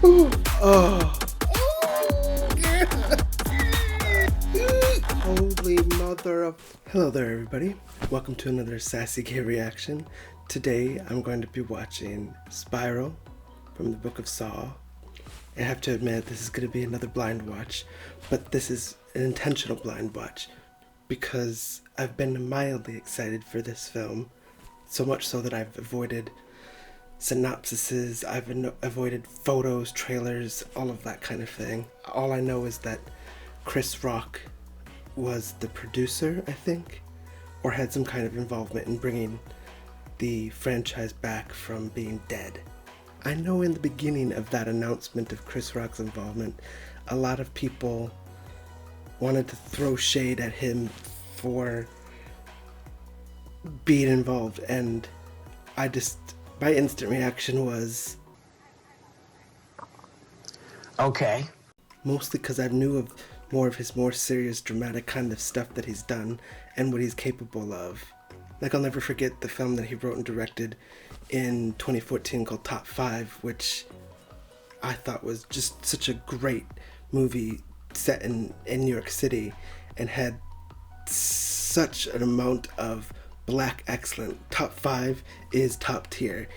Oh. Holy mother of... Hello there, everybody. Welcome to another Sassy Gay reaction. Today, I'm going to be watching Spiral from the Book of Saw. I have to admit, this is going to be another blind watch, but this is an intentional blind watch because I've been mildly excited for this film, so much so that I've avoided synopsises, I've avoided photos, trailers, all of that kind of thing. All I know is that Chris Rock was the producer, I think, or had some kind of involvement in bringing the franchise back from being dead. I know in the beginning of that announcement of Chris Rock's involvement, a lot of people wanted to throw shade at him for being involved, and my instant reaction was, okay. Mostly because I knew of more of his more serious, dramatic kind of stuff that he's done and what he's capable of. Like, I'll never forget the film that he wrote and directed in 2014 called Top 5, which I thought was just such a great movie set in New York City and had such an amount of black excellence. Top 5 is top tier.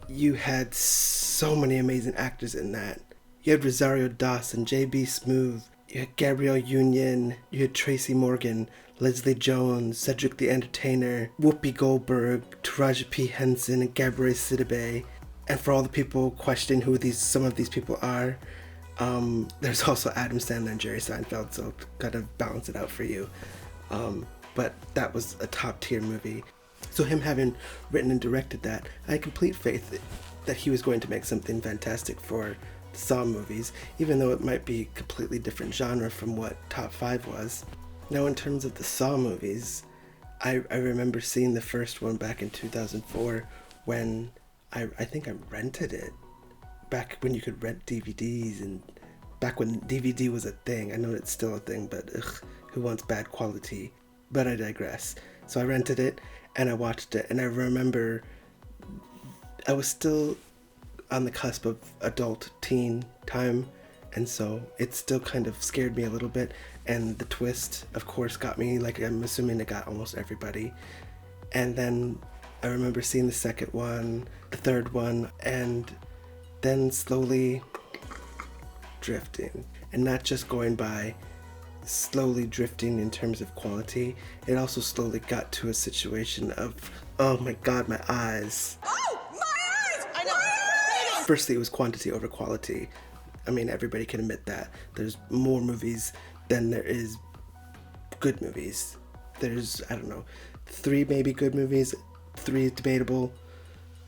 You had so many amazing actors in that. You had Rosario Dawson, J.B. Smoove, you had Gabrielle Union, you had Tracy Morgan, Leslie Jones, Cedric the Entertainer, Whoopi Goldberg, Taraji P. Henson, and Gabrielle Sidibe. And for all the people questioning who some of these people are, there's also Adam Sandler and Jerry Seinfeld, so kind of balance it out for you. But that was a top tier movie. So him having written and directed that, I had complete faith that he was going to make something fantastic for the Saw movies, even though it might be a completely different genre from what Top 5 was. Now, in terms of the Saw movies, I remember seeing the first one back in 2004 when I think I rented it. Back when you could rent DVDs and back when DVD was a thing. I know it's still a thing, but who wants bad quality? But I digress. So I rented it and I watched it, and I remember I was still on the cusp of adult teen time, and so it still kind of scared me a little bit, and the twist of course got me, like I'm assuming it got almost everybody. And then I remember seeing the second one, the third one, and then slowly drifting, and not just going by slowly drifting in terms of quality, it also slowly got to a situation of, oh my god, my eyes. Oh, my eyes! I know. Firstly, it was quantity over quality. I mean, everybody can admit that. There's more movies than there is good movies. There's, I don't know, 3 maybe good movies, 3 debatable,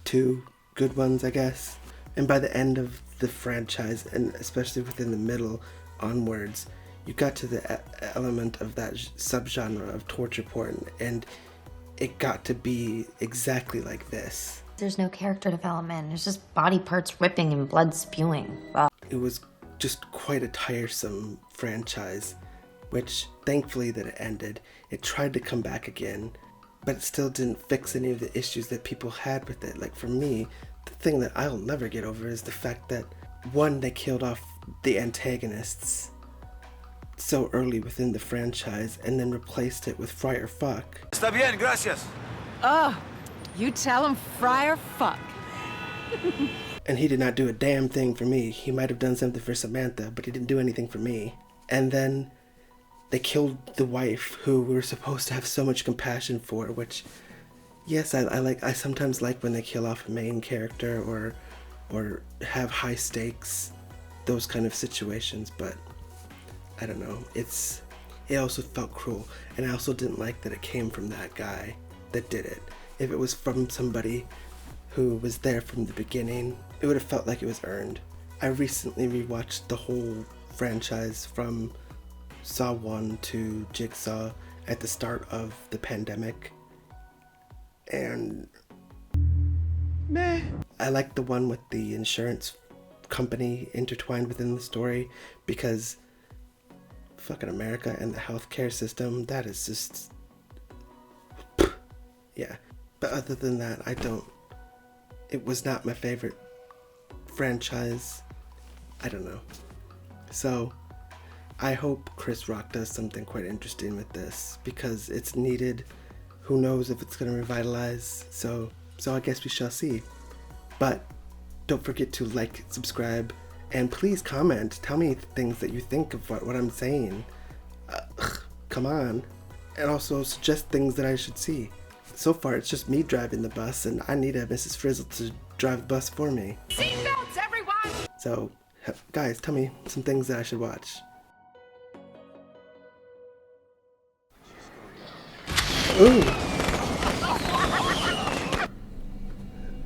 2 good ones, I guess. And by the end of the franchise, and especially within the middle onwards, you got to the element of that subgenre of torture porn, and it got to be exactly like this. There's no character development. There's just body parts ripping and blood spewing. It was just quite a tiresome franchise, which thankfully that it ended. It tried to come back again, but it still didn't fix any of the issues that people had with it. Like, for me, the thing that I'll never get over is the fact that, one, they killed off the antagonists so early within the franchise and then replaced it with Friar Fuck. Está bien, gracias. Oh, you tell him Friar Fuck. And he did not do a damn thing for me. He might have done something for Samantha, but he didn't do anything for me. And then they killed the wife, who we were supposed to have so much compassion for, which, yes, I sometimes like when they kill off a main character or have high stakes, those kind of situations, but I don't know, it also felt cruel, and I also didn't like that it came from that guy that did it. If it was from somebody who was there from the beginning, it would have felt like it was earned. I recently rewatched the whole franchise from Saw 1 to Jigsaw at the start of the pandemic, and meh. I like the one with the insurance company intertwined within the story, because fucking America and the healthcare system, that is just, yeah. But other than that, it was not my favorite franchise. I don't know. So I hope Chris Rock does something quite interesting with this, because it's needed. Who knows if it's going to revitalize, so I guess we shall see. But don't forget to like, subscribe, and please comment. Tell me things that you think of what I'm saying. Come on. And also suggest things that I should see. So far, it's just me driving the bus, and I need a Mrs. Frizzle to drive the bus for me. Seatbelts, everyone! So, guys, tell me some things that I should watch. Ooh.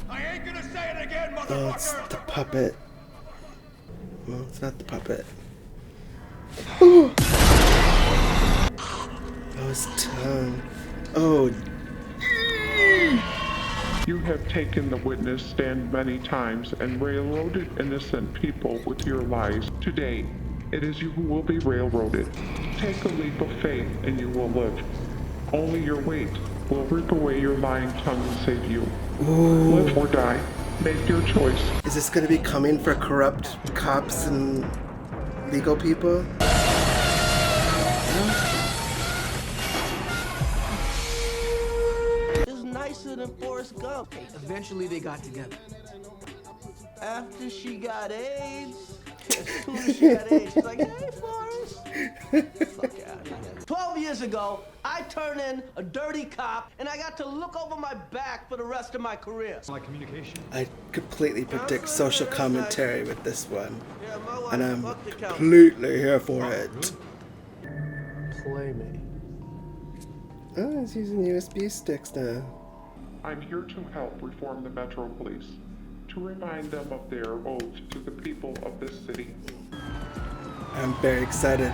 I ain't gonna say it again, motherfucker! Oh, it's the puppet. No, it's not the puppet. Ooh. Oh, his tongue. Oh. You have taken the witness stand many times and railroaded innocent people with your lies. Today, it is you who will be railroaded. Take a leap of faith and you will live. Only your weight will rip away your lying tongue and save you. Ooh. Live or die. Make your choice. Is this gonna be coming for corrupt cops and legal people? Nicer than Forrest Gump. Eventually they got together. After she got AIDS, as soon as she got AIDS, she's like, hey, Forrest. Fuck out of here. 12 years ago, I turned in a dirty cop, and I got to look over my back for the rest of my career. Like communication. I completely predict social commentary with this one. Yeah, my wife And I'm fucked the count. completely here for it. Play me. Oh, he's using USB sticks now. I'm here to help reform the Metro Police, to remind them of their oath to the people of this city. I'm very excited.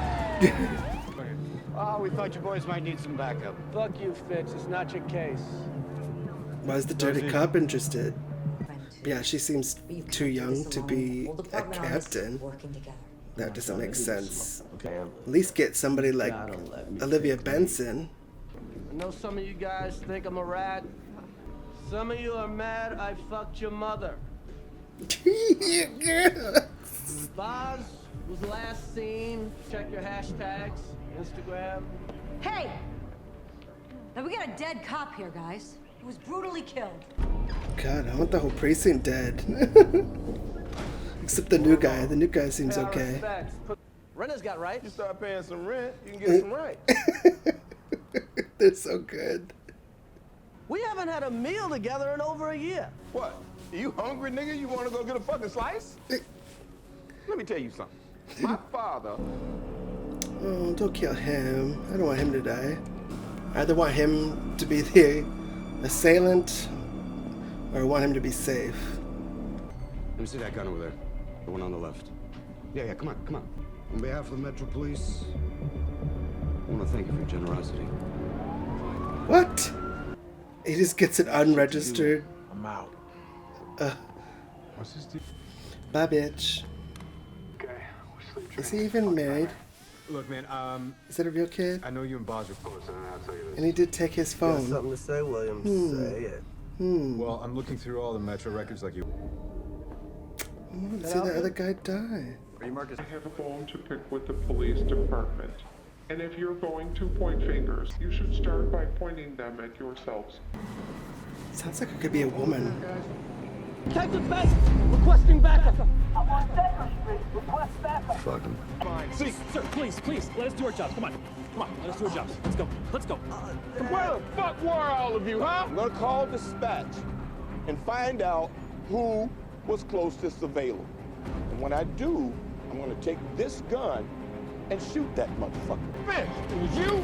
Oh, we thought you boys might need some backup. Fuck you, Fitch. It's not your case. Why is the dirty cop interested? Yeah, she seems too young to be a captain. That doesn't make sense. At least get somebody like Olivia Benson. I know some of you guys think I'm a rat. Some of you are mad I fucked your mother. Boz was last seen. Check your hashtags, Instagram. Hey! Now we got a dead cop here, guys. He was brutally killed. God, I want the whole precinct dead. Except the new guy. The new guy seems Pay our okay. respects. Renters got rights. You start paying some rent, you can get some right. They're so good. We haven't had a meal together in over a year. What? You hungry, nigga? You wanna go get a fucking slice? Let me tell you something. My father... Oh, don't kill him. I don't want him to die. I either want him to be the assailant, or I want him to be safe. Let me see that gun over there. The one on the left. Yeah, come on, come on. On behalf of the Metro Police, I want to thank you for your generosity. What? He just gets it unregistered. I'm out. What's this deal? Bye, bitch. Okay, we're sleep Is he even married? Look, man, Is that a real kid? I know you and Boz are Listen, I'll tell you this. And he did take his phone. Something to say, William? Say it. well, I'm looking through all the Metro records like you. Oh, let's see that other guy die. Are you Marcus? I have a bone to pick with the police department. And if you're going to point fingers, you should start by pointing them at yourselves. Sounds like it could be a woman. Detective Banks, requesting backup. I'm on Baker Street. Request backup. Fuck him. Fine. See, sir, please, let us do our jobs. Come on, let us do our jobs. Let's go. Where the fuck were all of you, huh? I'm gonna call dispatch and find out who was closest available. And when I do, I'm gonna take this gun and shoot that motherfucker. Bitch, it was you?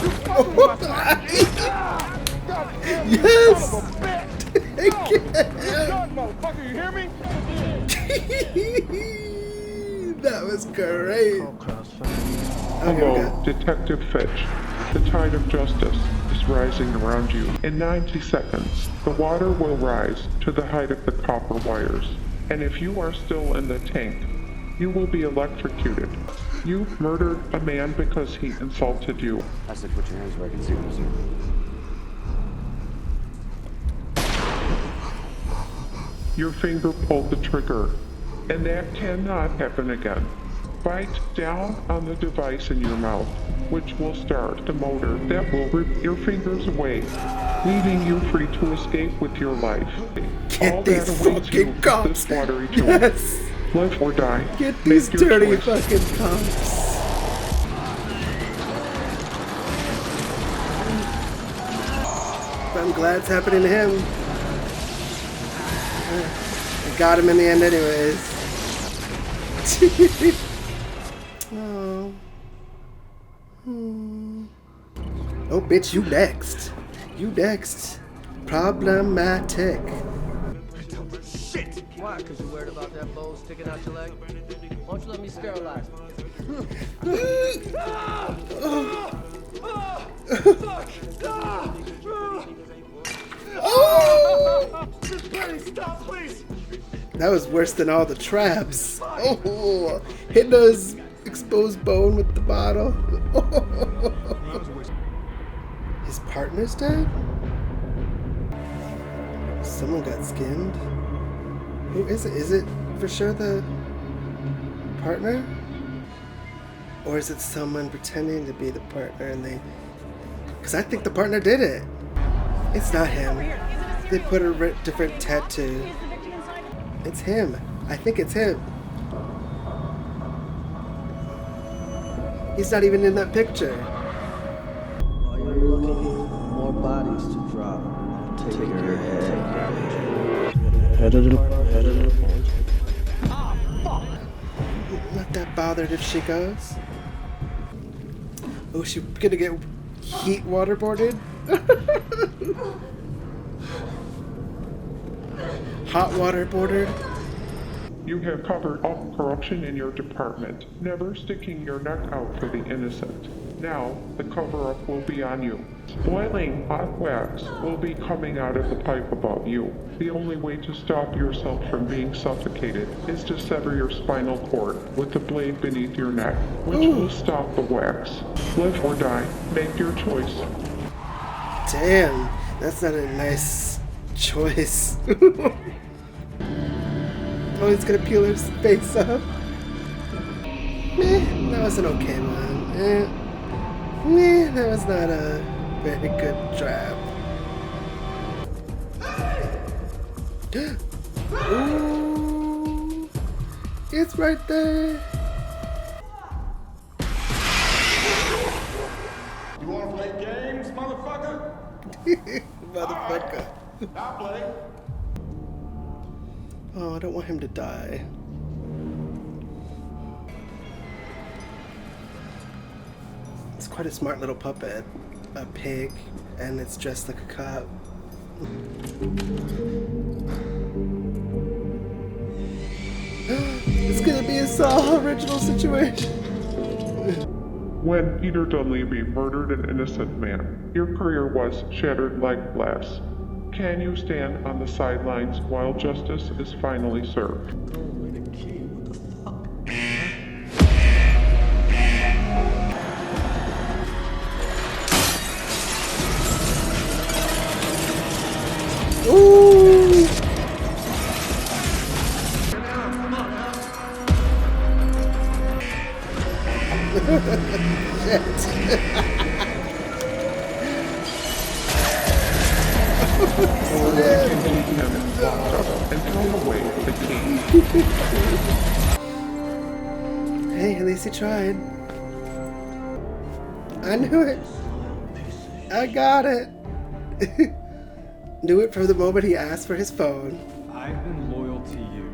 You fucking with my son. God damn you, Yes! son of a bitch! No, you're done, motherfucker, you hear me? That was great. Hello, Detective Fitch. The tide of justice is rising around you. In 90 seconds, the water will rise to the height of the copper wires. And if you are still in the tank, you will be electrocuted. You murdered a man because he insulted you. I said put your hands where I can see them, sir. Your finger pulled the trigger. and that cannot happen again. Bite down on the device in your mouth, which will start the motor that will rip your fingers away, leaving you free to escape with your life. Get All these that awaits you fucking is cops. this watery choice. Yes. Live or die. Get these Make your dirty choice. fucking cops. I'm glad it's happening to him. I got him in the end anyways. Oh. Oh, bitch, you next. You next. Problematic. Shit! Why? Because you're worried about that bone sticking out your leg? Why don't you let me sterilize Please, stop, please! That was worse than all the traps. Oh, hitting his exposed bone with the bottle. His partner's dead? Someone got skinned? Who is it? Is it for sure the partner? Or is it someone pretending to be the partner and they... Because I think the partner did it. It's not him. They put a different tattoo. It's him. I think it's him. He's not even in that picture. While you're looking, more bodies to drop. Take your head. Head to the point. Not that bothered if she goes. Oh, she's gonna get heat waterboarded? Hot waterboarded? You have covered up corruption in your department, never sticking your neck out for the innocent. Now, the cover-up will be on you. Boiling hot wax will be coming out of the pipe above you. The only way to stop yourself from being suffocated is to sever your spinal cord with the blade beneath your neck, which will stop the wax. Live or die, make your choice. Damn, that's not a nice choice. Oh, he's gonna peel his face up. That was an okay one. That was not a very good trap. Ooh, it's right there. You wanna play games, motherfucker? Motherfucker. I'll play. Oh, I don't want him to die. It's quite a smart little puppet. A pig, and it's dressed like a cop. It's gonna be a Saw original situation. When Peter Dunleavy murdered an innocent man, your career was shattered like glass. Can you stand on the sidelines while justice is finally served? Ooh! Hey, at least he tried. I knew it. I got it. Knew it from the moment he asked for his phone. I've been loyal to you.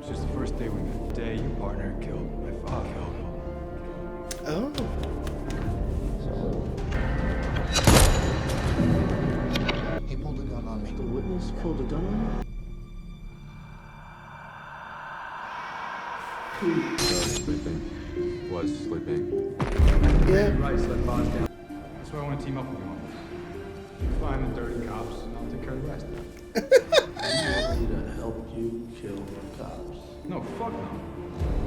Since the first day we met. The day your partner killed my father. Oh. He pulled a gun on me. The witness pulled a gun on me? Sleeping. Was sleeping. Yeah. Right, so that bogs down. That's why I want to team up with you on this. You find the dirty cops, and I'll take care of the rest. You want me to help you kill the cops? No, fuck no.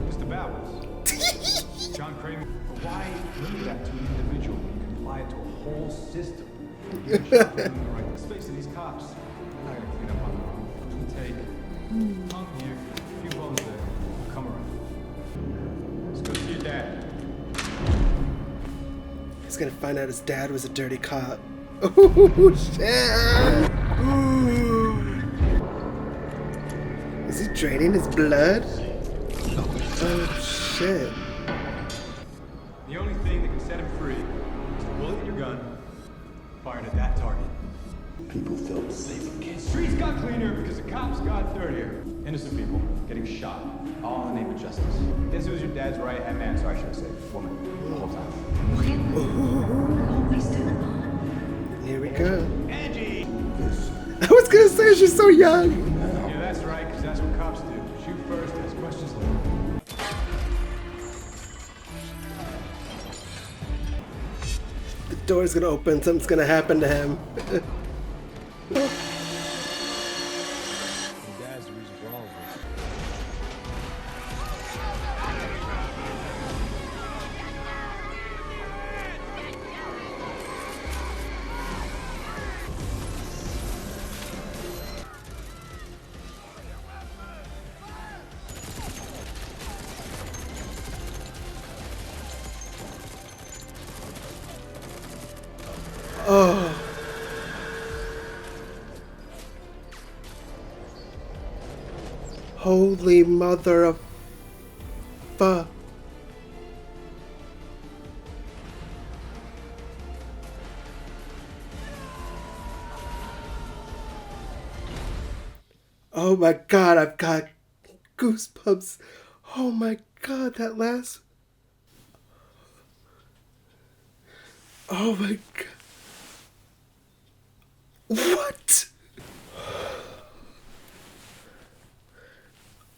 Just the bad ones. John Kramer. Why limit that to an individual when you can apply it to a whole system? Right. Let's face it, these cops, they're not gonna clean up on their own. It's gonna take a punk here, a few bones there. He's gonna find out his dad was a dirty cop. Oh shit! Is he draining his blood? Oh shit. The only thing that can set him free is the bullet in your gun fired at that target. People felt safe again. Streets got cleaner because the cops got dirtier. Innocent people getting shot, all in the name of justice. Guess who was your dad's right-hand man? Sorry, I should have said woman the whole time. Here we go. Angie! I was gonna say she's so young. Yeah, that's right, because that's what cops do. Shoot first, ask questions later. The door's gonna open, something's gonna happen to him. Oh. Holy mother of fuck. Oh my god, I've got goosebumps. Oh my god, that last... Oh my god. What?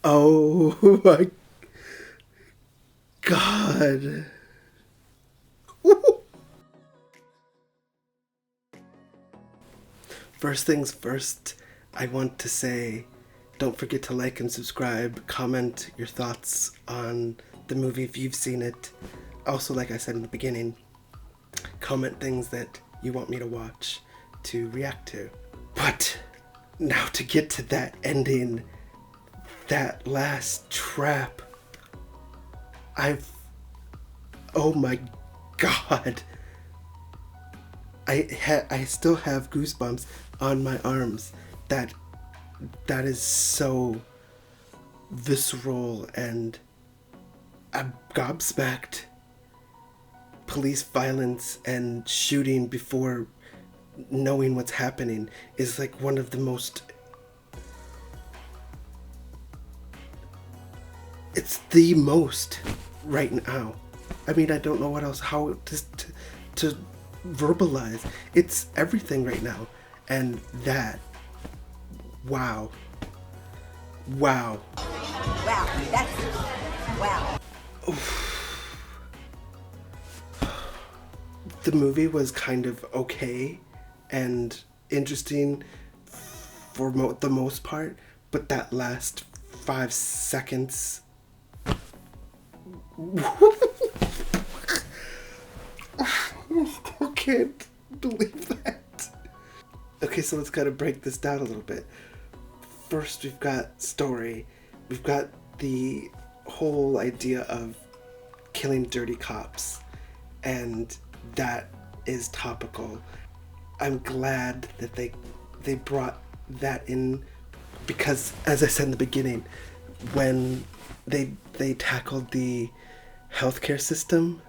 Oh my god. First things first, I want to say, don't forget to like and subscribe, comment your thoughts on the movie if you've seen it. Also, like I said in the beginning, comment things that you want me to watch to react to. But now to get to that ending, that last trap, oh my god, I still have goosebumps on my arms. That is so visceral, and I'm gobsmacked. Police violence and shooting before knowing what's happening is like one of the most... It's the most right now. I mean, I don't know what else, how to verbalize. It's everything right now. And that, wow. Wow. Wow, that's... wow. The movie was kind of okay and interesting for the most part, but that last 5 seconds... I can't believe that. Okay, so let's gotta break this down a little bit. First, we've got story. We've got the whole idea of killing dirty cops, and that is topical. I'm glad that they brought that in, because as I said in the beginning, when they tackled the healthcare system,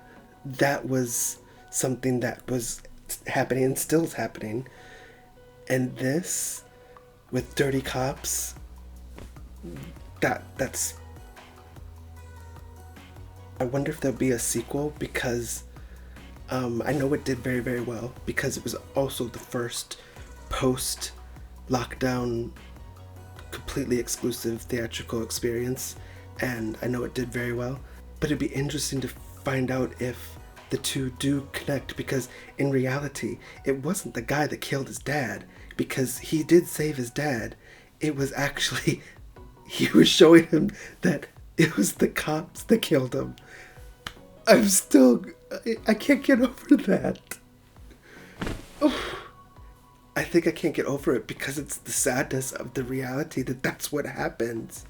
that was something that was happening and still is happening. And this, with dirty cops, that's... I wonder if there'll be a sequel, because I know it did very, very well, because it was also the first post-lockdown completely exclusive theatrical experience, and I know it did very well. But it'd be interesting to find out if the two do connect, because in reality, it wasn't the guy that killed his dad, because he did save his dad. It was actually, he was showing him that it was the cops that killed him. I can't get over that. Oh. I think I can't get over it because it's the sadness of the reality that that's what happens.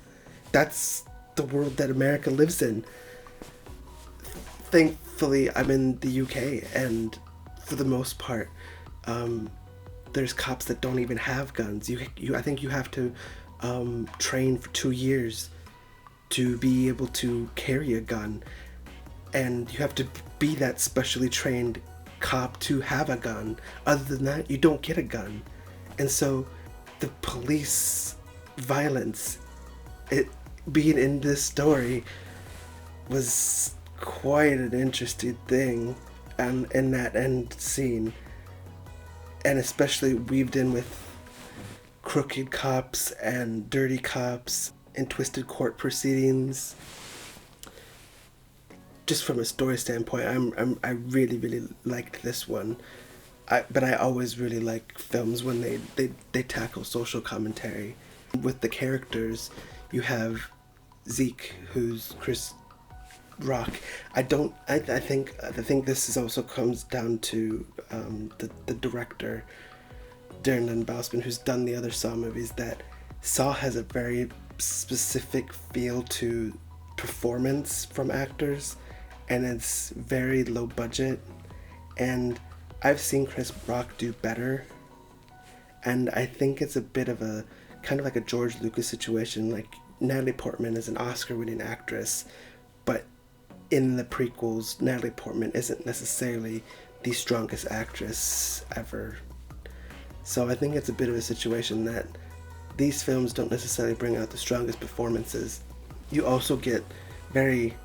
That's the world that America lives in. thankfully I'm in the UK, and for the most part, there's cops that don't even have guns. I think you have to train for 2 years to be able to carry a gun, and you have to be that specially trained cop to have a gun. Other than that, you don't get a gun. And so the police violence, it being in this story, was quite an interesting thing, and in that end scene, and especially weaved in with crooked cops and dirty cops and twisted court proceedings. Just from a story standpoint, I really liked this one. But I always really like films when they tackle social commentary. With the characters, you have Zeke, who's Chris Rock. I think this also comes down to the director, Darren Bousman, who's done the other Saw movies, that Saw has a very specific feel to performance from actors, and it's very low budget, and I've seen Chris Rock do better, and I think it's a bit of a kind of like a George Lucas situation. Like, Natalie Portman is an Oscar-winning actress, but in the prequels, Natalie Portman isn't necessarily the strongest actress ever. So I think it's a bit of a situation that these films don't necessarily bring out the strongest performances. You also get very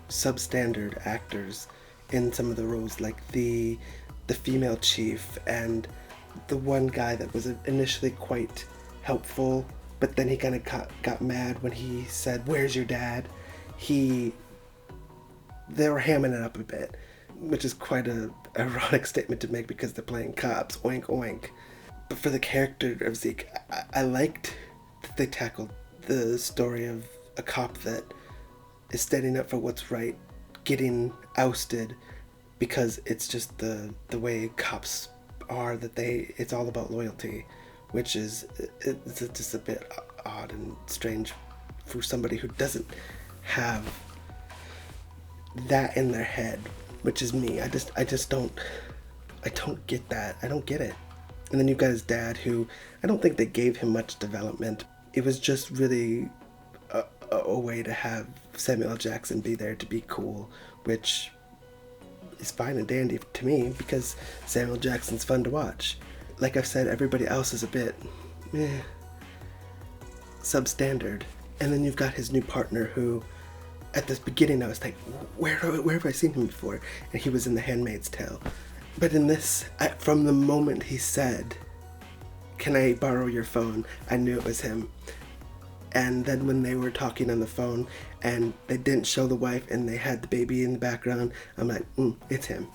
substandard actors in some of the roles, like the female chief and the one guy that was initially quite helpful, but then he kind of got mad when he said, "Where's your dad?" They were hamming it up a bit, which is quite a ironic statement to make because they're playing cops, oink oink. But for the character of Zeke, I liked that they tackled the story of a cop that is standing up for what's right, getting ousted because it's just the way cops are, that it's all about loyalty, which is it's just a bit odd and strange for somebody who doesn't have that in their head, which is me. I don't get that. I don't get it. And then you've got his dad, who I don't think they gave him much development. It was just really a way to have Samuel L. Jackson be there to be cool, which is fine and dandy to me because Samuel L. Jackson's fun to watch. Like I've said, everybody else is a bit substandard. And then you've got his new partner, who at this beginning I was like, where have I seen him before? And he was in The Handmaid's Tale. But in this, from the moment he said, "Can I borrow your phone?" I knew it was him. And then when they were talking on the phone and they didn't show the wife and they had the baby in the background, I'm like, it's him.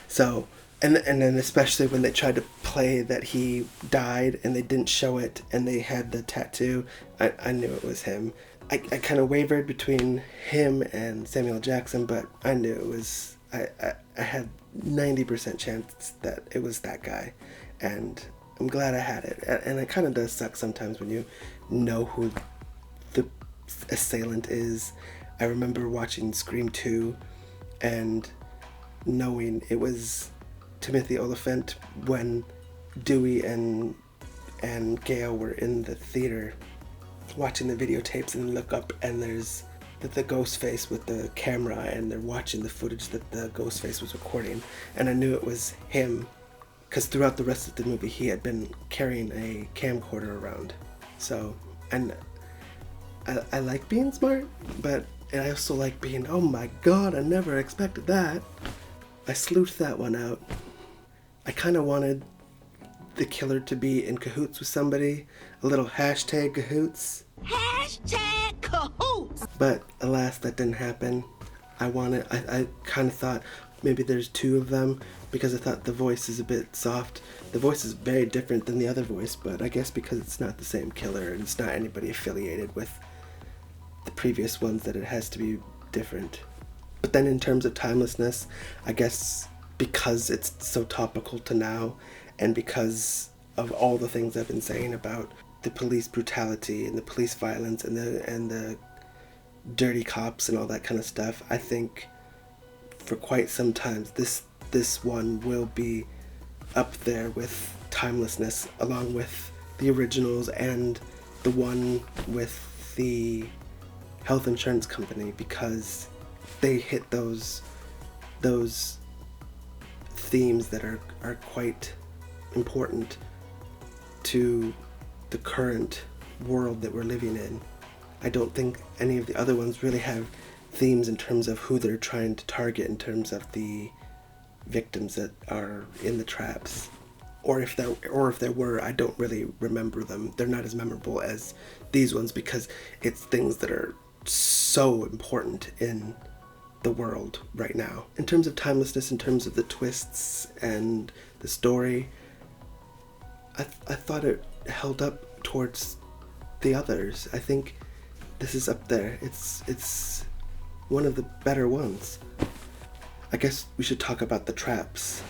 So, and then especially when they tried to play that he died and they didn't show it and they had the tattoo, I knew it was him. I kind of wavered between him and Samuel L. Jackson, but I knew it was, I had 90% chance that it was that guy, and I'm glad I had it. And it kind of does suck sometimes when you know who the assailant is. I remember watching Scream 2 and knowing it was Timothy Olyphant when Dewey and Gail were in the theater watching the videotapes, and look up and there's the ghost face with the camera, and they're watching the footage that the ghost face was recording, and I knew it was him because throughout the rest of the movie he had been carrying a camcorder around. So, and I like being smart, but I also like being, oh my god, I never expected that. I sleuthed that one out. I kind of wanted the killer to be in cahoots with somebody, a little hashtag cahoots. Hashtag cahoots! But alas, that didn't happen. I kind of thought maybe there's two of them because I thought the voice is a bit soft. The voice is very different than the other voice, but I guess because it's not the same killer and it's not anybody affiliated with the previous ones, that it has to be different. But then in terms of timelessness, I guess because it's so topical to now, and because of all the things I've been saying about the police brutality and the police violence and the dirty cops and all that kind of stuff, I think for quite some time, this one will be up there with Timelessness, along with the originals and the one with the health insurance company, because they hit those themes that are quite important to the current world that we're living in. I don't think any of the other ones really have themes in terms of who they're trying to target in terms of the victims that are in the traps. Or if there were, I don't really remember them. They're not as memorable as these ones because it's things that are so important in the world right now. In terms of timelessness, in terms of the twists and the story, I thought it held up towards the others. I think this is up there. It's one of the better ones. I guess we should talk about the traps.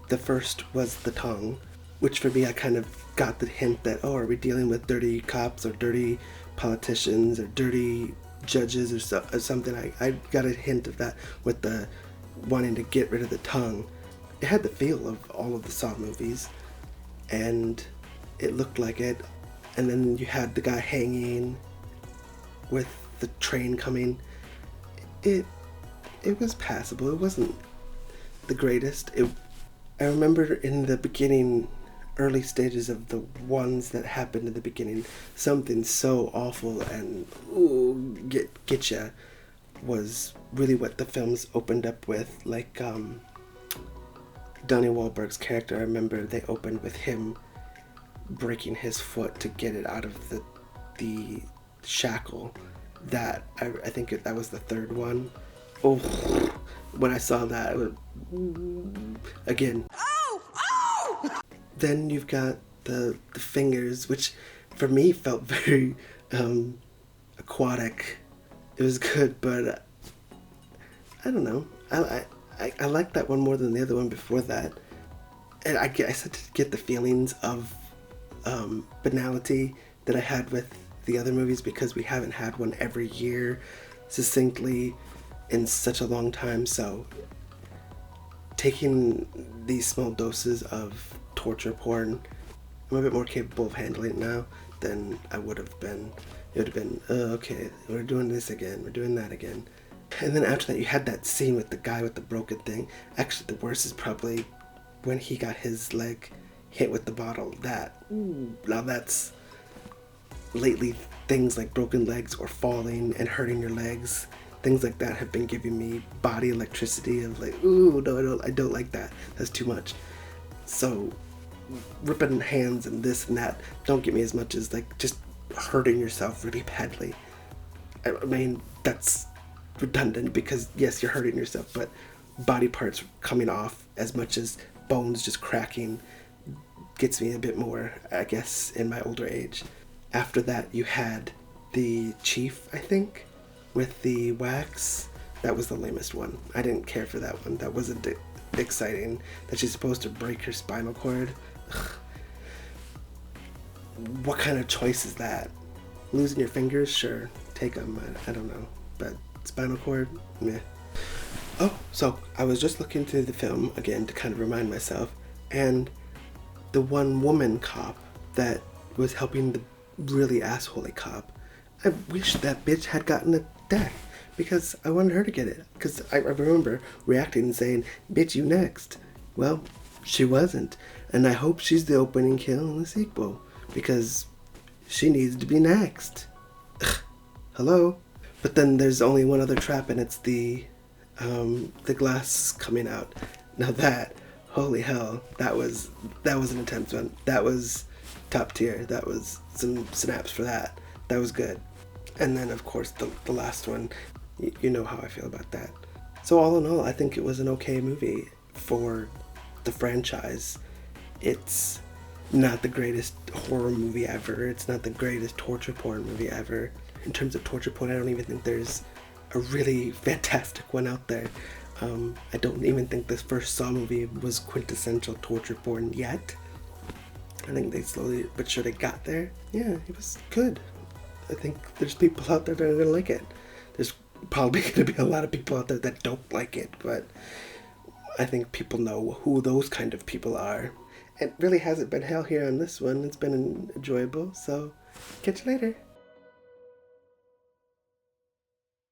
The first was the tongue, which for me I kind of got the hint that, oh, are we dealing with dirty cops or dirty politicians or dirty judges or something. I got a hint of that with the wanting to get rid of the tongue. It had the feel of all of the Saw movies, and it looked like it. And then you had the guy hanging with the train coming. It was passable. It wasn't the greatest. I remember in the beginning, early stages of the ones that happened in the beginning, something so awful and get ya was really what the films opened up with. Like Donnie Wahlberg's character, I remember they opened with him breaking his foot to get it out of the shackle. That I think that was the third one. Oh, when I saw that, I was, again. Then you've got the fingers, which for me felt very aquatic. It was good, but I don't know. I like that one more than the other one before that. And I guess I did get the feelings of banality that I had with the other movies because we haven't had one every year succinctly in such a long time. So taking these small doses of torture porn, I'm a bit more capable of handling it now than I would have been. It would have been, oh, okay, we're doing this again, we're doing that again. And then after that, you had that scene with the guy with the broken thing. Actually, the worst is probably when he got his leg hit with the bottle. That, now that's, lately, things like broken legs or falling and hurting your legs, things like that have been giving me body electricity of like, ooh, no, I don't like that. That's too much. So ripping hands and this and that don't get me as much as like just hurting yourself really badly. I mean, that's redundant because yes, you're hurting yourself, but body parts coming off as much as bones just cracking gets me a bit more, I guess, in my older age. After that, you had the chief, I think, with the wax. That was the lamest one. I didn't care for that one. That wasn't exciting. That she's supposed to break her spinal cord. Ugh. What kind of choice is that? Losing your fingers? Sure. Take them. I don't know. But spinal cord? Meh. Oh, so I was just looking through the film again to kind of remind myself, and the one woman cop that was helping the really assholey cop, I wish that bitch had gotten a death because I wanted her to get it. Because I remember reacting and saying, bitch, you next. Well, she wasn't. And I hope she's the opening kill in the sequel because she needs to be next. Ugh. Hello? But then there's only one other trap, and it's the glass coming out. Now that, holy hell, that was an intense one. That was top tier. That was some snaps for that. That was good. And then, of course, the last one, you know how I feel about that. So all in all, I think it was an okay movie for the franchise. It's not the greatest horror movie ever. It's not the greatest torture porn movie ever. In terms of torture porn, I don't even think there's a really fantastic one out there. I don't even think this first Saw movie was quintessential torture porn yet. I think they slowly but surely got there. Yeah, it was good. I think there's people out there that are gonna like it. There's probably going to be a lot of people out there that don't like it, but I think people know who those kind of people are. It really hasn't been hell here on this one. It's been enjoyable, so catch you later.